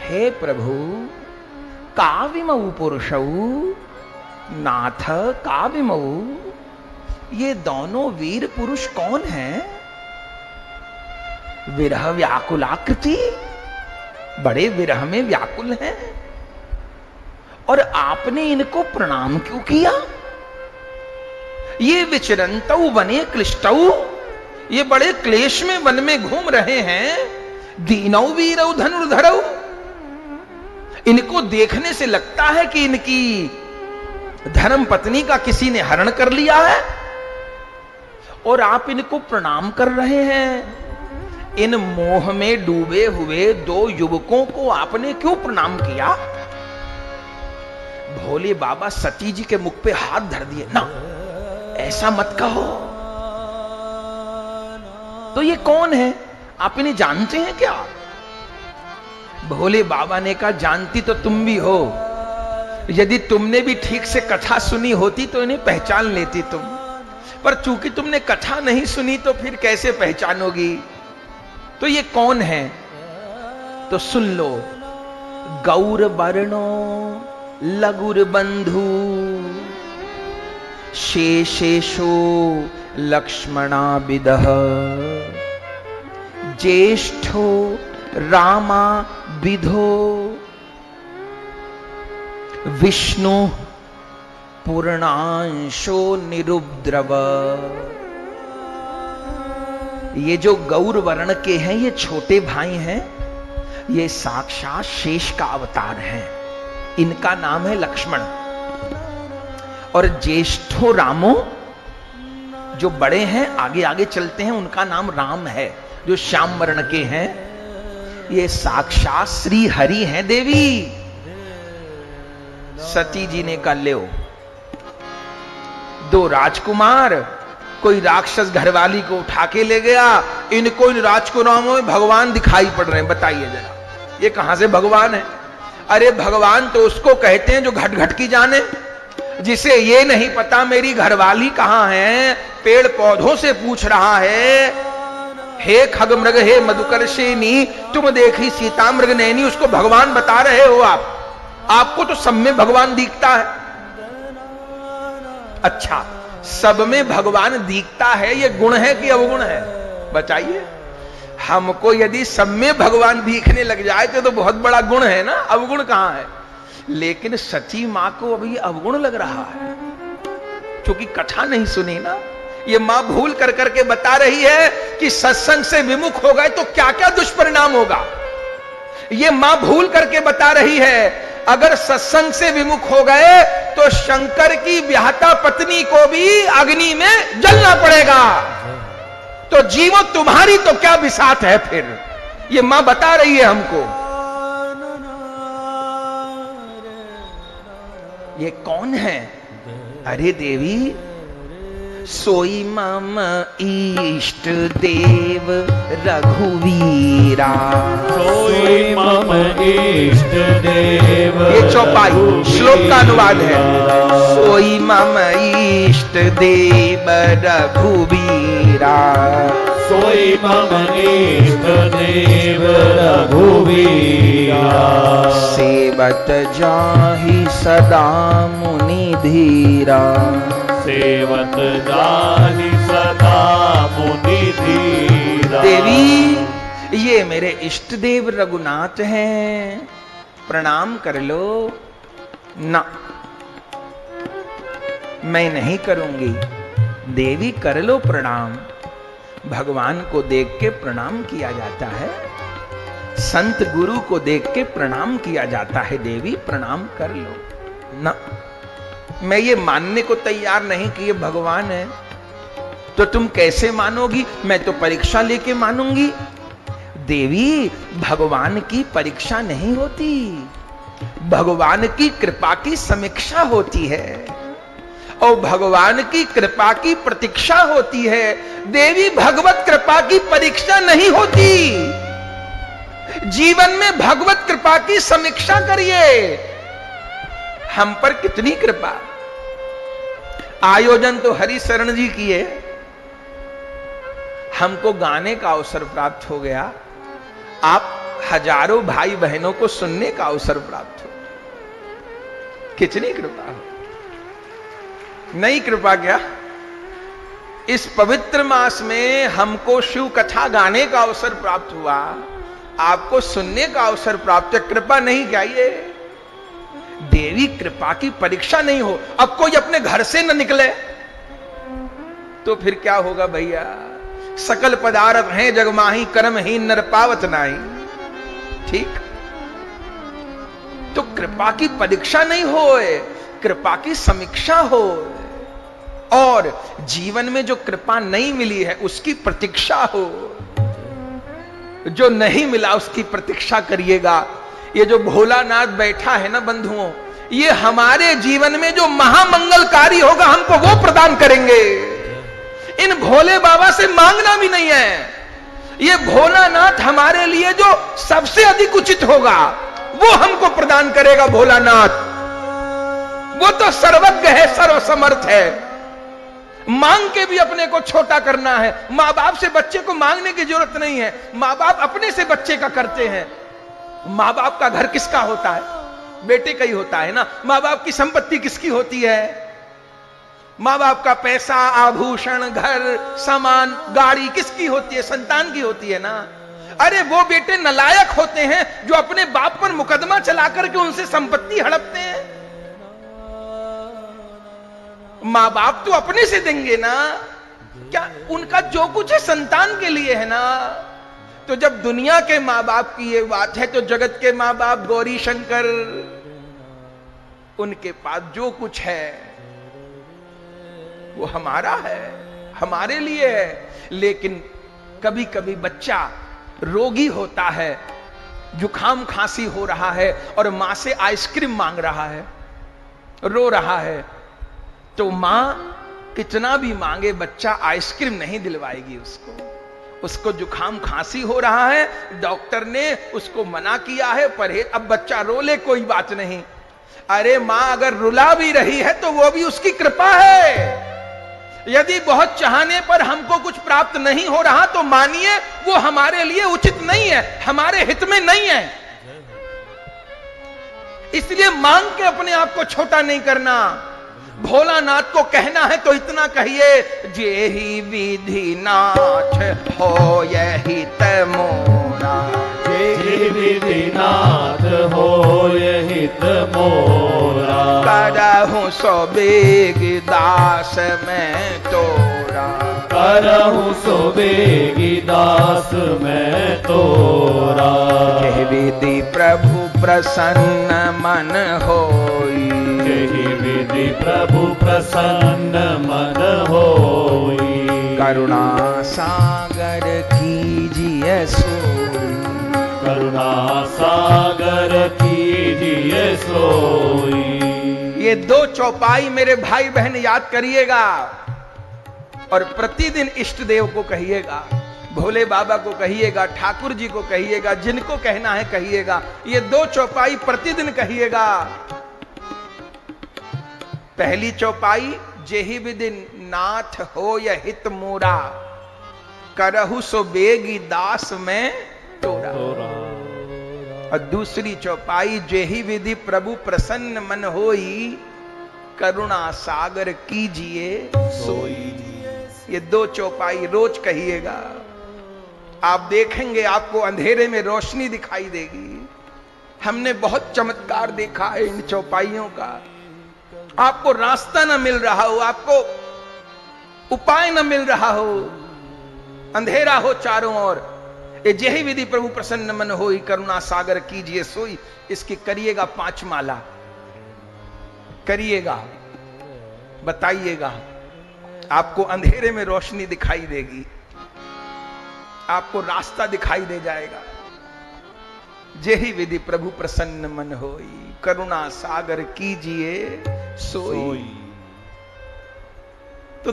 हे प्रभु, काविमऊ पुरुषऊ, नाथ काविमऊ, ये दोनों वीर पुरुष कौन हैं? विरह व्याकुलाकृति, बड़े विरह में व्याकुल हैं, और आपने इनको प्रणाम क्यों किया? ये विचरंतौ वने क्लिष्टौ, ये बड़े क्लेश में वन में घूम रहे हैं। दीनौ वीरौ धनुर्धरौ, इनको देखने से लगता है कि इनकी धर्म पत्नी का किसी ने हरण कर लिया है, और आप इनको प्रणाम कर रहे हैं। इन मोह में डूबे हुए दो युवकों को आपने क्यों प्रणाम किया? भोले बाबा सती जी के मुख पे हाथ धर दिए। ना, ऐसा मत कहो। तो ये कौन है? आप इन्हें जानते हैं क्या? भोले बाबा ने कहा, जानती तो तुम भी हो। यदि तुमने भी ठीक से कथा सुनी होती तो इन्हें पहचान लेती तुम, पर चूंकि तुमने कथा नहीं सुनी तो फिर कैसे पहचानोगी? तो ये कौन है? तो सुन लो। गौर वर्णो लगुर बंधु, शेषेशो लक्ष्मणा विदः, ज्येष्ठो रामा विधो, विष्णु पूर्णांशो निरुद्रव। ये जो गौर वर्ण के हैं, ये छोटे भाई हैं, ये साक्षात शेष का अवतार हैं। इनका नाम है लक्ष्मण। और ज्येष्ठो रामो, जो बड़े हैं आगे आगे चलते हैं, उनका नाम राम है, जो श्याम वर्ण के हैं। ये साक्षात श्री हरि हैं देवी। सती जी ने कहा, ले दो राजकुमार, कोई राक्षस घरवाली को उठा के ले गया, इनको इन राजकुमारों में भगवान दिखाई पड़ रहे हैं। बताइए जरा, ये कहां से भगवान है? अरे भगवान तो उसको कहते हैं जो घट घट की जाने, जिसे ये नहीं पता मेरी घरवाली कहां है, पेड़ पौधों से पूछ रहा है। हे खग मृग, हे मधुकर्षिणी, तुम देखी सीता मृग नैनी, उसको भगवान बता रहे हो आप। आपको तो सब में भगवान दिखता है। अच्छा, सब में भगवान दिखता है, ये गुण है कि अवगुण है? बताइए। हमको यदि सब में भगवान दिखने लग जाए तो बहुत बड़ा गुण है ना, अवगुण कहां है? लेकिन सची मां को अभी अवगुण लग रहा है, क्योंकि कथा नहीं सुनी ना। ये मां भूल कर करके बता रही है कि सत्संग से विमुख हो गए तो क्या क्या दुष्परिणाम होगा। ये मां भूल करके बता रही है, अगर सत्संग से विमुख हो गए तो शंकर की ब्याहता पत्नी को भी अग्नि में जलना पड़ेगा। तो जीवो तुम्हारी तो क्या बिसात है फिर? ये मां बता रही है हमको। ये कौन है? अरे देवी, सोई मम इष्ट देव रघुवीरा, सोई मम इष्ट देव। ये चौपाई श्लोक का अनुवाद है। सोई मम इष्ट देव रघुवीरा, सोई मम इष्ट देव रघुवीरा, सेवत जाहि सदा मुनि धीरा, सेवत जाहि सदा मुनि धीरा। देवी, ये मेरे इष्ट देव रघुनाथ हैं, प्रणाम कर लो। ना, मैं नहीं करूंगी। देवी कर लो प्रणाम। भगवान को देख के प्रणाम किया जाता है, संत गुरु को देख के प्रणाम किया जाता है। देवी प्रणाम कर लो। ना, मैं ये मानने को तैयार नहीं कि ये भगवान है। तो तुम कैसे मानोगी? मैं तो परीक्षा लेके मानूंगी। देवी, भगवान की परीक्षा नहीं होती, भगवान की कृपा की समीक्षा होती है, और भगवान की कृपा की प्रतीक्षा होती है। देवी, भगवत कृपा की परीक्षा नहीं होती। जीवन में भगवत कृपा की समीक्षा करिए। हम पर कितनी कृपा। आयोजन तो हरि शरण जी की है, हमको गाने का अवसर प्राप्त हो गया। आप हजारों भाई बहनों को सुनने का अवसर प्राप्त हो। कितनी कृपा हो, नई कृपा क्या? इस पवित्र मास में हमको शिव कथा गाने का अवसर प्राप्त हुआ, आपको सुनने का अवसर प्राप्त है। कृपा नहीं क्या ये? देवी कृपा की परीक्षा नहीं हो, अब कोई अपने घर से न निकले तो फिर क्या होगा भैया? सकल पदार्थ हैं जगमाही, कर्महीन नर पावत नाही। ठीक, तो कृपा की परीक्षा नहीं होए, कृपा की समीक्षा हो। और जीवन में जो कृपा नहीं मिली है उसकी प्रतीक्षा हो, जो नहीं मिला उसकी प्रतीक्षा करिएगा। ये जो भोलानाथ बैठा है ना बंधुओं, ये हमारे जीवन में जो महामंगलकारी होगा हमको वो प्रदान करेंगे। इन भोले बाबा से मांगना भी नहीं है, ये भोलानाथ हमारे लिए जो सबसे अधिक उचित होगा वो हमको प्रदान करेगा। भोलानाथ वो तो सर्वज्ञ है, सर्वसमर्थ है। मांग के भी अपने को छोटा करना है। मां बाप से बच्चे को मांगने की जरूरत नहीं है, मां बाप अपने से बच्चे का करते हैं। मां बाप का घर किसका होता है? बेटे का ही होता है ना। मां बाप की संपत्ति किसकी होती है? मां बाप का पैसा, आभूषण, घर, सामान, गाड़ी किसकी होती है? संतान की होती है ना। अरे वो बेटे नालायक होते हैं जो अपने बाप पर मुकदमा चला करके उनसे संपत्ति हड़पते हैं। मां बाप तो अपने से देंगे ना, क्या उनका जो कुछ है संतान के लिए है ना। तो जब दुनिया के मां बाप की ये बात है तो जगत के मां बाप गौरी शंकर, उनके पास जो कुछ है वो हमारा है, हमारे लिए है। लेकिन कभी कभी बच्चा रोगी होता है, जुकाम खांसी हो रहा है और मां से आइसक्रीम मांग रहा है, रो रहा है, तो मां कितना भी मांगे बच्चा आइसक्रीम नहीं दिलवाएगी उसको जुकाम खांसी हो रहा है, डॉक्टर ने उसको मना किया है परहेज। अब बच्चा रो ले कोई बात नहीं, अरे मां अगर रुला भी रही है तो वो भी उसकी कृपा है। यदि बहुत चाहने पर हमको कुछ प्राप्त नहीं हो रहा तो मानिए वो हमारे लिए उचित नहीं है, हमारे हित में नहीं है। इसलिए मांग के अपने आप को छोटा नहीं करना। भोलानाथ को कहना है तो इतना कहिए, जेहि विधि नाथ हो यही तमोरा, जेहि विधि नाथ हो यही तमोरा, करहूं सो बेगी दास मैं तोरा, करहूं सो बेगी दास मैं तोरा। जेहि विधि प्रभु प्रसन्न मन होई, जेहि विधि प्रभु प्रसन्न मन होई, करुणा सागर कीजिए सोई, करुणा सागर कीजिए सोई। ये दो चौपाई मेरे भाई बहन याद करिएगा और प्रतिदिन इष्ट देव को कहिएगा, भोले बाबा को कहिएगा, ठाकुर जी को कहिएगा, जिनको कहना है कहिएगा। ये दो चौपाई प्रतिदिन कहिएगा। पहली चौपाई, जेहि विधि नाथ हो यह हित मोरा, करहु सो बेगी दास में तोरा। और दूसरी चौपाई, जेहि विधि प्रभु प्रसन्न मन होई, करुणा सागर कीजिए सोई। ये दो चौपाई रोज कहिएगा, आप देखेंगे आपको अंधेरे में रोशनी दिखाई देगी। हमने बहुत चमत्कार देखा है इन चौपाइयों का। आपको रास्ता न मिल रहा हो, आपको उपाय न मिल रहा हो, अंधेरा हो चारों ओर, ये जेहि विधि प्रभु प्रसन्न मन होई, करुणा सागर कीजिए सोई, इसकी करिएगा 5 माला करिएगा, बताइएगा, आपको अंधेरे में रोशनी दिखाई देगी, आपको रास्ता दिखाई दे जाएगा। जेहि विधि प्रभु प्रसन्न मन होई, करुणा सागर कीजिए सोई। तो